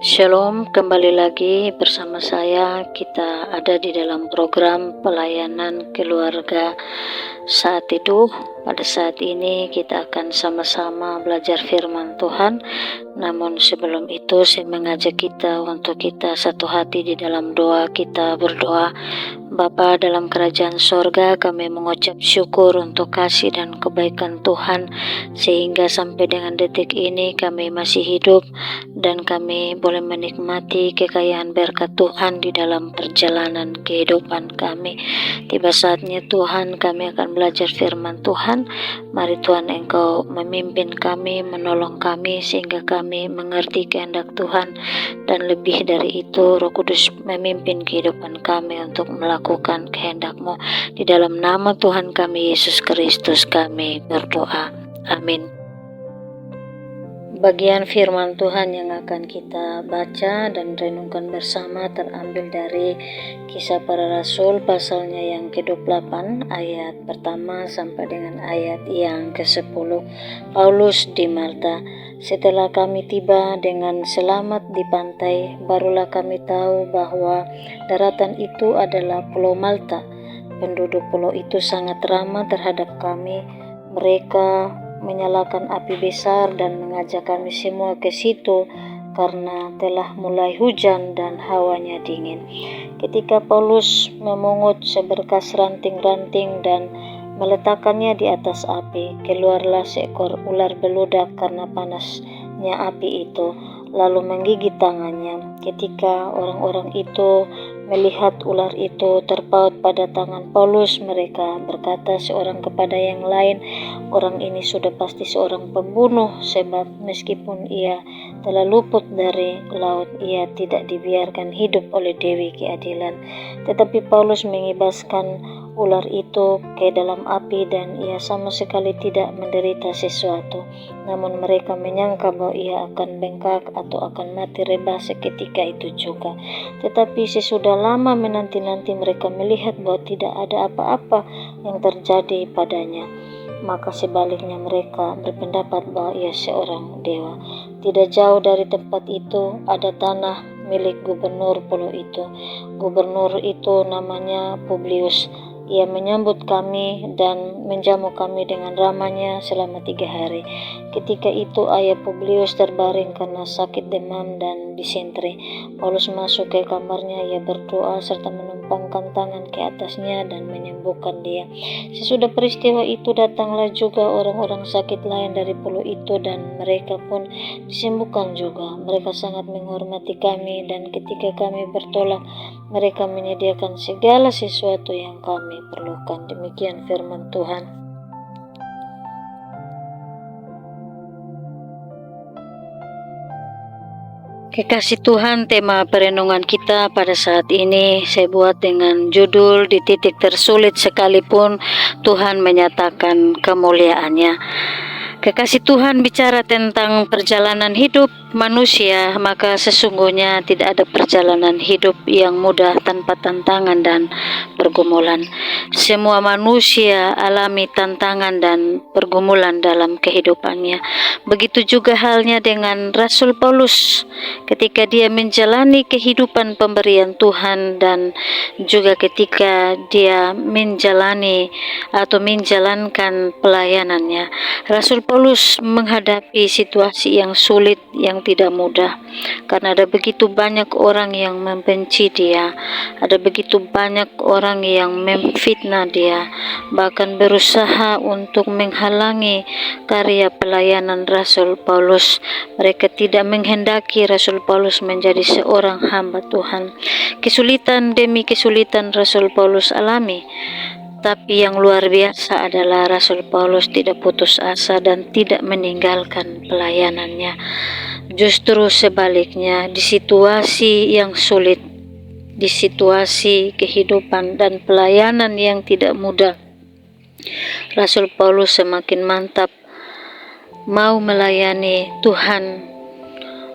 Shalom, kembali lagi bersama saya. Kita ada di dalam program pelayanan keluarga saat teduh. Pada saat ini kita akan sama-sama belajar firman Tuhan. Namun sebelum itu saya mengajak kita untuk kita satu hati di dalam doa. Kita berdoa. Bapa dalam kerajaan sorga, kami mengucap syukur untuk kasih dan kebaikan Tuhan, sehingga sampai dengan detik ini kami masih hidup dan kami boleh menikmati kekayaan berkat Tuhan di dalam perjalanan kehidupan kami. Tiba saatnya Tuhan, kami akan belajar firman Tuhan. Mari Tuhan Engkau memimpin kami, menolong kami sehingga kami mengerti kehendak Tuhan, dan lebih dari itu Roh Kudus memimpin kehidupan kami untuk melakukan kehendak-Mu. Di dalam nama Tuhan kami Yesus Kristus kami berdoa. Amin. Bagian firman Tuhan yang akan kita baca dan renungkan bersama terambil dari Kisah Para Rasul pasalnya yang ke-28 ayat pertama sampai dengan ayat yang ke-10. Paulus di Malta. Setelah kami tiba dengan selamat di pantai, barulah kami tahu bahwa daratan itu adalah Pulau Malta. Penduduk pulau itu sangat ramah terhadap kami. Mereka menyalakan api besar dan mengajak kami semua ke situ karena telah mulai hujan dan hawanya dingin. Ketika Paulus memungut seberkas ranting-ranting dan meletakkannya di atas api, keluarlah seekor ular beludak karena panasnya api itu, lalu menggigit tangannya. Ketika orang-orang itu melihat ular itu terpaut pada tangan Paulus, mereka berkata seorang kepada yang lain, "Orang ini sudah pasti seorang pembunuh, sebab meskipun ia telah luput dari laut, ia tidak dibiarkan hidup oleh Dewi Keadilan." Tetapi Paulus mengibaskan ular itu ke dalam api dan ia sama sekali tidak menderita sesuatu. Namun mereka menyangka bahwa ia akan bengkak atau akan mati rebah seketika itu juga. Tetapi sesudah lama menanti-nanti mereka melihat bahwa tidak ada apa-apa yang terjadi padanya. Maka sebaliknya mereka berpendapat bahwa ia seorang dewa. Tidak jauh dari tempat itu ada tanah milik gubernur pulau itu. Gubernur itu namanya Publius. Ia menyambut kami dan menjamu kami dengan ramahnya selama 3 hari. Ketika itu ayah Publius terbaring karena sakit demam dan disentri. Paulus masuk ke kamarnya, ia berdoa serta menumpangkan tangan ke atasnya dan menyembuhkan dia. Sesudah peristiwa itu datanglah juga orang-orang sakit lain dari pulau itu dan mereka pun disembuhkan juga. Mereka sangat menghormati kami dan ketika kami bertolak, mereka menyediakan segala sesuatu yang kami perlukan. Demikian firman Tuhan. Kekasih Tuhan, tema perenungan kita pada saat ini saya buat dengan judul "Di titik tersulit sekalipun Tuhan menyatakan kemuliaannya". Kekasih Tuhan bicara tentang perjalanan hidup manusia, maka sesungguhnya tidak ada perjalanan hidup yang mudah tanpa tantangan dan pergumulan. Semua manusia alami tantangan dan pergumulan dalam kehidupannya. Begitu juga halnya dengan Rasul Paulus ketika dia menjalani kehidupan pemberian Tuhan dan juga ketika dia menjalankan pelayanannya. Rasul Paulus menghadapi situasi yang sulit, yang tidak mudah, karena ada begitu banyak orang yang membenci dia, ada begitu banyak orang yang memfitnah dia, bahkan berusaha untuk menghalangi karya pelayanan Rasul Paulus. Mereka tidak menghendaki Rasul Paulus menjadi seorang hamba Tuhan. Kesulitan demi kesulitan Rasul Paulus alami. Tapi yang luar biasa adalah Rasul Paulus tidak putus asa dan tidak meninggalkan pelayanannya. Justru sebaliknya, di situasi yang sulit, di situasi kehidupan dan pelayanan yang tidak mudah, Rasul Paulus semakin mantap mau melayani Tuhan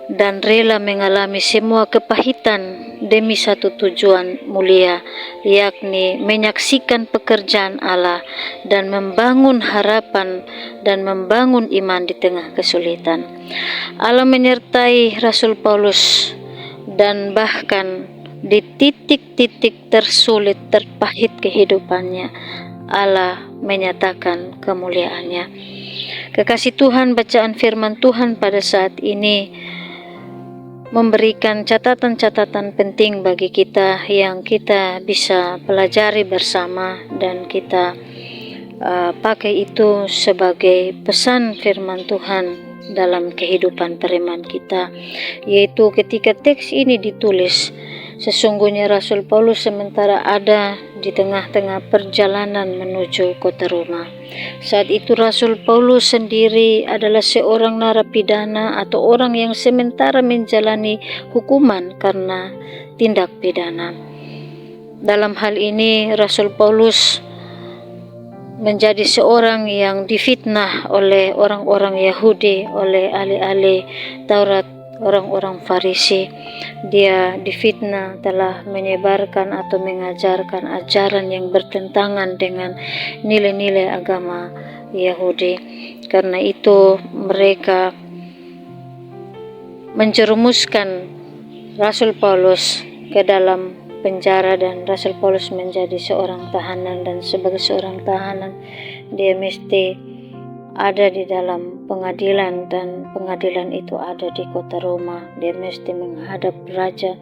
dan rela mengalami semua kepahitan demi satu tujuan mulia, yakni menyaksikan pekerjaan Allah dan membangun harapan dan membangun iman di tengah kesulitan. Allah menyertai Rasul Paulus dan bahkan di titik-titik tersulit terpahit kehidupannya, Allah menyatakan kemuliaannya. Kekasih Tuhan, bacaan firman Tuhan pada saat ini memberikan catatan-catatan penting bagi kita yang kita bisa pelajari bersama dan kita pakai itu sebagai pesan firman Tuhan dalam kehidupan beriman kita, yaitu ketika teks ini ditulis, sesungguhnya Rasul Paulus sementara ada di tengah-tengah perjalanan menuju kota Roma. Saat itu Rasul Paulus sendiri adalah seorang narapidana atau orang yang sementara menjalani hukuman karena tindak pidana. Dalam hal ini Rasul Paulus menjadi seorang yang difitnah oleh orang-orang Yahudi, oleh ahli-ahli Taurat, orang-orang Farisi. Dia difitnah telah menyebarkan atau mengajarkan ajaran yang bertentangan dengan nilai-nilai agama Yahudi. Karena itu mereka menjerumuskan Rasul Paulus ke dalam penjara, dan Rasul Paulus menjadi seorang tahanan, dan sebagai seorang tahanan dia mesti ada di dalam pengadilan, dan pengadilan itu ada di kota Roma. Dia mesti menghadap raja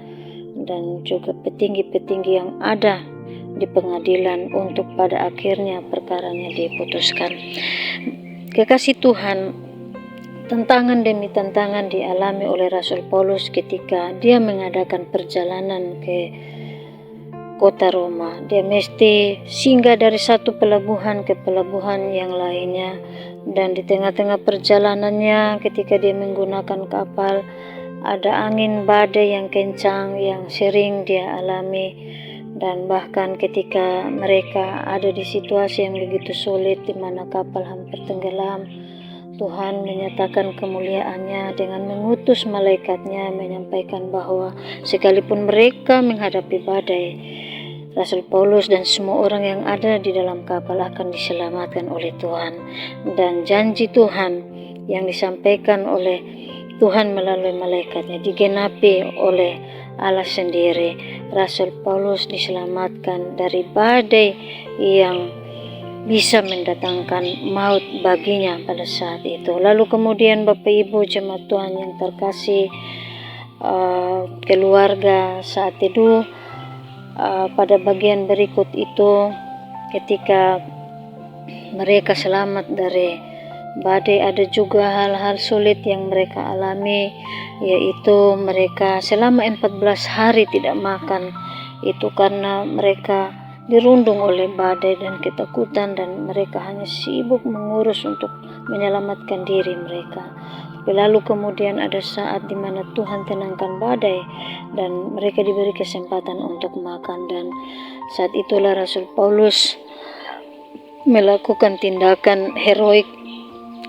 dan juga petinggi-petinggi yang ada di pengadilan untuk pada akhirnya perkaranya diputuskan. Kekasih Tuhan, tantangan demi tantangan dialami oleh Rasul Paulus ketika dia mengadakan perjalanan ke kota Roma. Dia mesti singgah dari satu pelabuhan ke pelabuhan yang lainnya, dan di tengah-tengah perjalanannya ketika dia menggunakan kapal, ada angin badai yang kencang yang sering dia alami, dan bahkan ketika mereka ada di situasi yang begitu sulit di mana kapal hampir tenggelam, Tuhan menyatakan kemuliaannya dengan mengutus malaikatnya menyampaikan bahwa sekalipun mereka menghadapi badai, Rasul Paulus dan semua orang yang ada di dalam kapal akan diselamatkan oleh Tuhan. Dan janji Tuhan yang disampaikan oleh Tuhan melalui malaikatnya digenapi oleh Allah sendiri. Rasul Paulus diselamatkan dari badai yang bisa mendatangkan maut baginya pada saat itu. Lalu kemudian Bapak Ibu jemaat Tuhan yang terkasih, keluarga saat teduh pada bagian berikut itu, ketika mereka selamat dari badai, ada juga hal-hal sulit yang mereka alami, yaitu mereka selama 14 hari tidak makan. Itu karena mereka dirundung oleh badai dan ketakutan, dan mereka hanya sibuk mengurus untuk menyelamatkan diri mereka. Lalu kemudian ada saat di mana Tuhan tenangkan badai dan mereka diberi kesempatan untuk makan, dan saat itulah Rasul Paulus melakukan tindakan heroik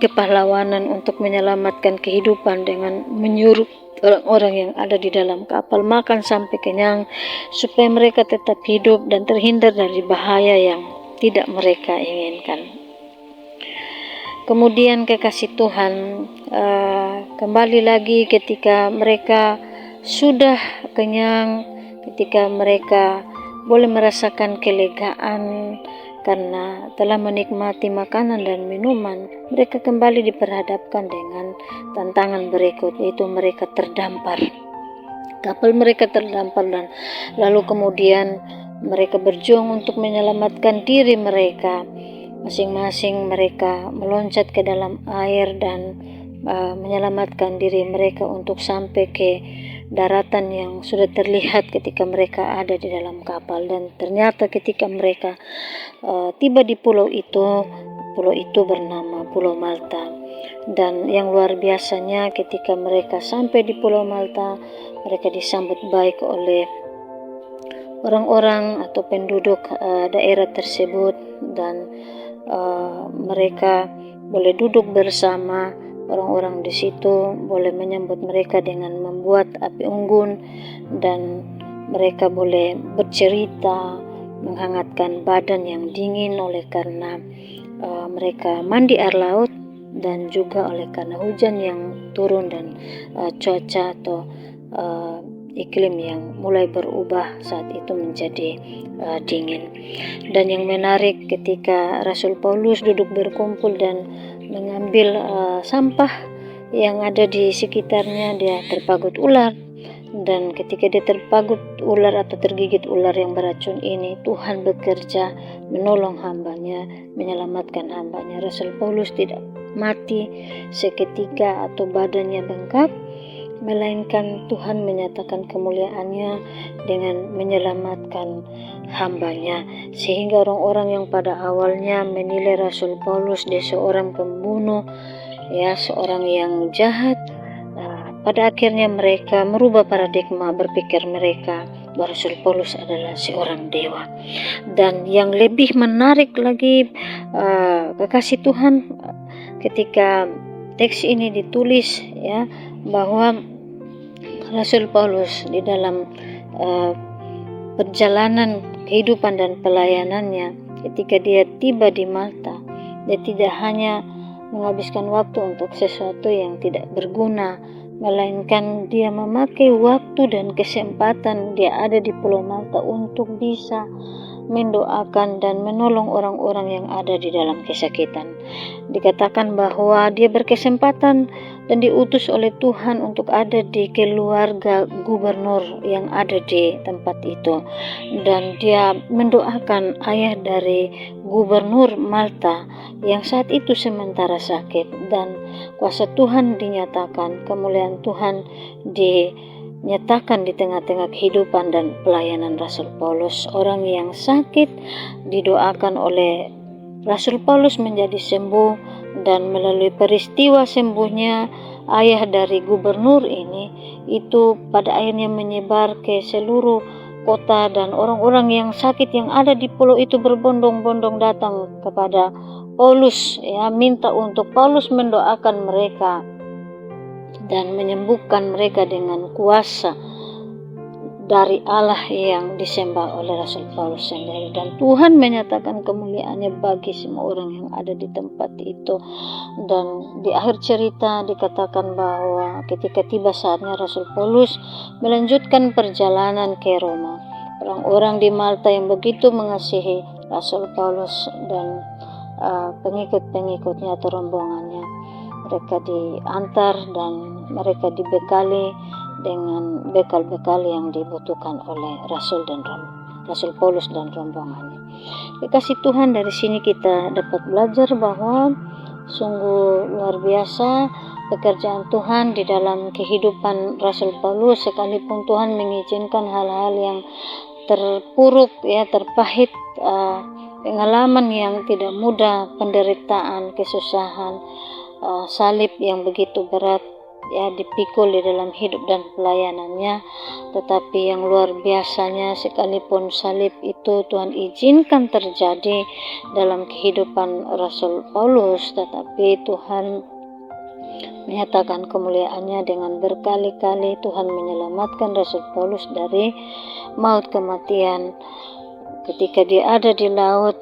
kepahlawanan untuk menyelamatkan kehidupan dengan menyuruh orang-orang yang ada di dalam kapal makan sampai kenyang supaya mereka tetap hidup dan terhindar dari bahaya yang tidak mereka inginkan. Kemudian kekasih Tuhan, kembali lagi ketika mereka sudah kenyang, ketika mereka boleh merasakan kelegaan karena telah menikmati makanan dan minuman, mereka kembali diperhadapkan dengan tantangan berikut, yaitu mereka terdampar. Kapal mereka terdampar, dan lalu kemudian mereka berjuang untuk menyelamatkan diri mereka. Masing-masing mereka meloncat ke dalam air dan menyelamatkan diri mereka untuk sampai ke daratan yang sudah terlihat ketika mereka ada di dalam kapal. Dan ternyata ketika mereka tiba di pulau itu bernama Pulau Malta. Dan yang luar biasanya ketika mereka sampai di Pulau Malta, mereka disambut baik oleh orang-orang atau penduduk daerah tersebut, dan mereka boleh duduk bersama orang-orang di situ, boleh menyambut mereka dengan membuat api unggun, dan mereka boleh bercerita, menghangatkan badan yang dingin oleh karena mereka mandi air laut, dan juga oleh karena hujan yang turun dan cuaca atau iklim yang mulai berubah saat itu menjadi dingin. Dan yang menarik, ketika Rasul Paulus duduk berkumpul dan mengambil sampah yang ada di sekitarnya, dia terpagut ular. Dan ketika dia terpagut ular atau tergigit ular yang beracun ini, Tuhan bekerja menolong hambanya, menyelamatkan hambanya. Rasul Paulus tidak mati seketika atau badannya bengkak, melainkan Tuhan menyatakan kemuliaannya dengan menyelamatkan hambanya. Sehingga orang-orang yang pada awalnya menilai Rasul Paulus dia seorang pembunuh, seorang yang jahat, pada akhirnya mereka merubah paradigma berpikir mereka bahwa Rasul Paulus adalah seorang dewa. Dan yang lebih menarik lagi, kekasih Tuhan, ketika teks ini ditulis bahwa Rasul Paulus di dalam perjalanan kehidupan dan pelayanannya, ketika dia tiba di Malta, dia tidak hanya menghabiskan waktu untuk sesuatu yang tidak berguna, melainkan dia memakai waktu dan kesempatan dia ada di Pulau Malta untuk bisa mendoakan dan menolong orang-orang yang ada di dalam kesakitan. Dikatakan bahwa dia berkesempatan dan diutus oleh Tuhan untuk ada di keluarga gubernur yang ada di tempat itu, dan dia mendoakan ayah dari gubernur Malta yang saat itu sementara sakit, dan kuasa Tuhan dinyatakan, kemuliaan Tuhan dinyatakan di tengah-tengah kehidupan dan pelayanan Rasul Paulus. Orang yang sakit didoakan oleh Rasul Paulus menjadi sembuh, dan melalui peristiwa sembuhnya ayah dari gubernur ini, itu pada akhirnya menyebar ke seluruh kota, dan orang-orang yang sakit yang ada di pulau itu berbondong-bondong datang kepada Paulus, minta untuk Paulus mendoakan mereka dan menyembuhkan mereka dengan kuasa dari Allah yang disembah oleh Rasul Paulus sendiri. Dan Tuhan menyatakan kemuliaannya bagi semua orang yang ada di tempat itu. Dan di akhir cerita dikatakan bahwa ketika tiba saatnya Rasul Paulus melanjutkan perjalanan ke Roma, orang-orang di Malta yang begitu mengasihi Rasul Paulus dan pengikut-pengikutnya atau rombongannya, mereka diantar dan mereka dibekali dengan bekal-bekal yang dibutuhkan oleh Rasul Paulus dan rombongannya. Kekasih Tuhan, dari sini kita dapat belajar bahwa sungguh luar biasa pekerjaan Tuhan di dalam kehidupan Rasul Paulus, sekalipun Tuhan mengizinkan hal-hal yang terpuruk, terpahit, pengalaman yang tidak mudah, penderitaan, kesusahan, salib yang begitu berat dipikul di dalam hidup dan pelayanannya. Tetapi yang luar biasanya, sekalipun salib itu Tuhan izinkan terjadi dalam kehidupan Rasul Paulus, tetapi Tuhan menyatakan kemuliaannya dengan berkali-kali Tuhan menyelamatkan Rasul Paulus dari maut kematian. Ketika dia ada di laut,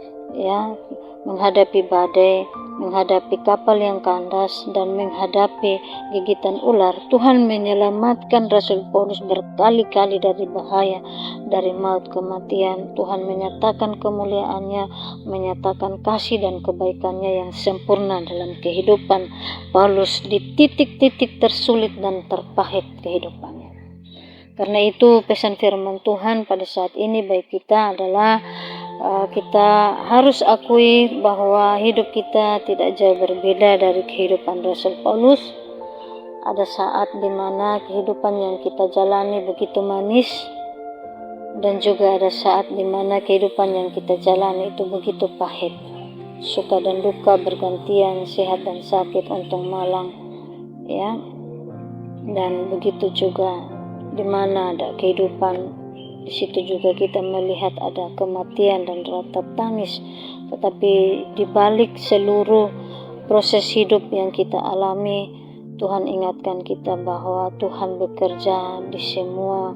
menghadapi badai, menghadapi kapal yang kandas, dan menghadapi gigitan ular, Tuhan menyelamatkan Rasul Paulus berkali-kali dari bahaya, dari maut kematian. Tuhan menyatakan kemuliaannya, menyatakan kasih dan kebaikannya yang sempurna dalam kehidupan Paulus di titik-titik tersulit dan terpahit kehidupannya. Karena itu pesan firman Tuhan pada saat ini bagi kita adalah kita harus akui bahwa hidup kita tidak jauh berbeda dari kehidupan Rasul Paulus. Ada saat di mana kehidupan yang kita jalani begitu manis, dan juga ada saat di mana kehidupan yang kita jalani itu begitu pahit. Suka dan duka bergantian, sehat dan sakit, untung malang, dan begitu juga di mana ada kehidupan, di situ juga kita melihat ada kematian dan ratap tangis. Tetapi di balik seluruh proses hidup yang kita alami, Tuhan ingatkan kita bahwa Tuhan bekerja di semua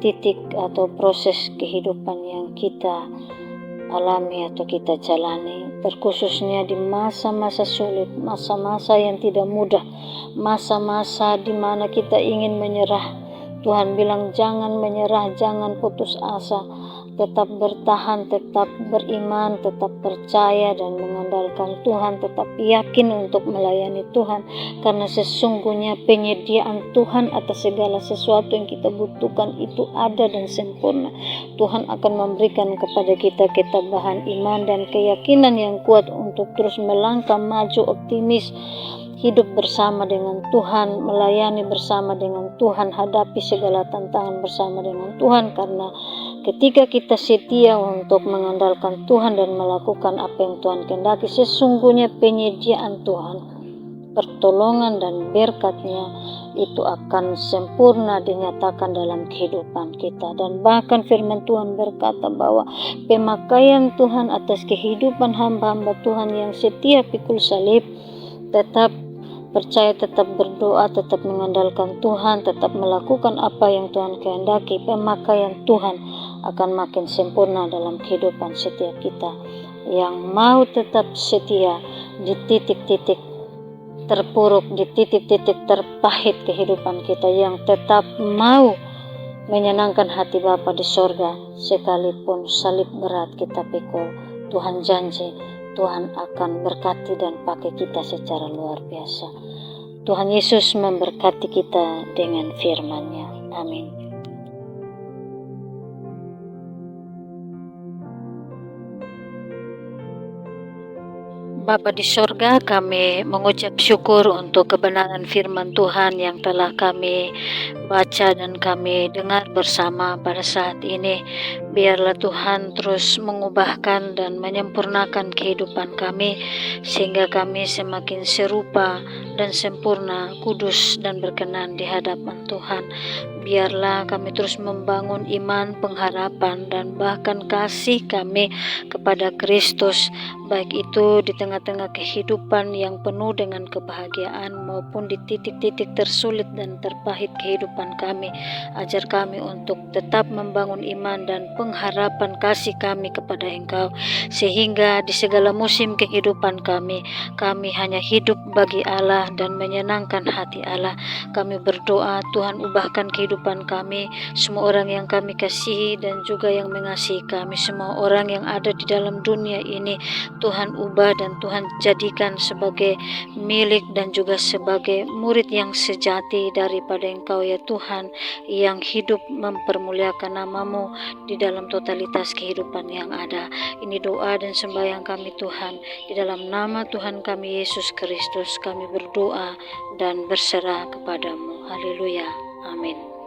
titik atau proses kehidupan yang kita alami atau kita jalani, terkhususnya di masa-masa sulit, masa-masa yang tidak mudah, masa-masa di mana kita ingin menyerah, Tuhan bilang jangan menyerah, jangan putus asa, tetap bertahan, tetap beriman, tetap percaya dan mengandalkan Tuhan, tetap yakin untuk melayani Tuhan, karena sesungguhnya penyediaan Tuhan atas segala sesuatu yang kita butuhkan itu ada dan sempurna. Tuhan akan memberikan kepada kita ketabahan iman dan keyakinan yang kuat untuk terus melangkah maju optimis, hidup bersama dengan Tuhan, melayani bersama dengan Tuhan, hadapi segala tantangan bersama dengan Tuhan, karena ketika kita setia untuk mengandalkan Tuhan dan melakukan apa yang Tuhan kehendaki, sesungguhnya penyediaan Tuhan, pertolongan dan berkat-Nya itu akan sempurna dinyatakan dalam kehidupan kita. Dan bahkan firman Tuhan berkata bahwa pemakaian Tuhan atas kehidupan hamba-hamba Tuhan yang setia pikul salib, tetap percaya, tetap berdoa, tetap mengandalkan Tuhan, tetap melakukan apa yang Tuhan kehendaki, pemakaian Tuhan akan makin sempurna dalam kehidupan setiap kita. Yang mau tetap setia di titik-titik terpuruk, di titik-titik terpahit kehidupan kita, yang tetap mau menyenangkan hati Bapa di sorga, sekalipun salib berat kita pikul, Tuhan janji Tuhan akan berkati dan pakai kita secara luar biasa. Tuhan Yesus memberkati kita dengan firman-Nya. Amin. Bapa di sorga, kami mengucap syukur untuk kebenaran firman Tuhan yang telah kami baca dan kami dengar bersama pada saat ini. Biarlah Tuhan terus mengubahkan dan menyempurnakan kehidupan kami, sehingga kami semakin serupa dan sempurna, kudus dan berkenan di hadapan Tuhan. Biarlah kami terus membangun iman, pengharapan, dan bahkan kasih kami kepada Kristus, baik itu di tengah-tengah kehidupan yang penuh dengan kebahagiaan maupun di titik-titik tersulit dan terpahit kehidupan kami. Ajar kami untuk tetap membangun iman dan pengharapan kasih kami kepada Engkau, sehingga di segala musim kehidupan kami hanya hidup bagi Allah dan menyenangkan hati Allah. Kami berdoa, Tuhan ubahkan kehidupan kami, semua orang yang kami kasihi dan juga yang mengasihi kami, semua orang yang ada di dalam dunia ini, Tuhan ubah dan Tuhan jadikan sebagai milik dan juga sebagai murid yang sejati daripada Engkau ya Tuhan, yang hidup mempermuliakan nama-Mu di dalam totalitas kehidupan yang ada. Ini doa dan sembahyang kami Tuhan, di dalam nama Tuhan kami Yesus Kristus kami berdoa dan berserah kepadamu. Haleluya. Amin.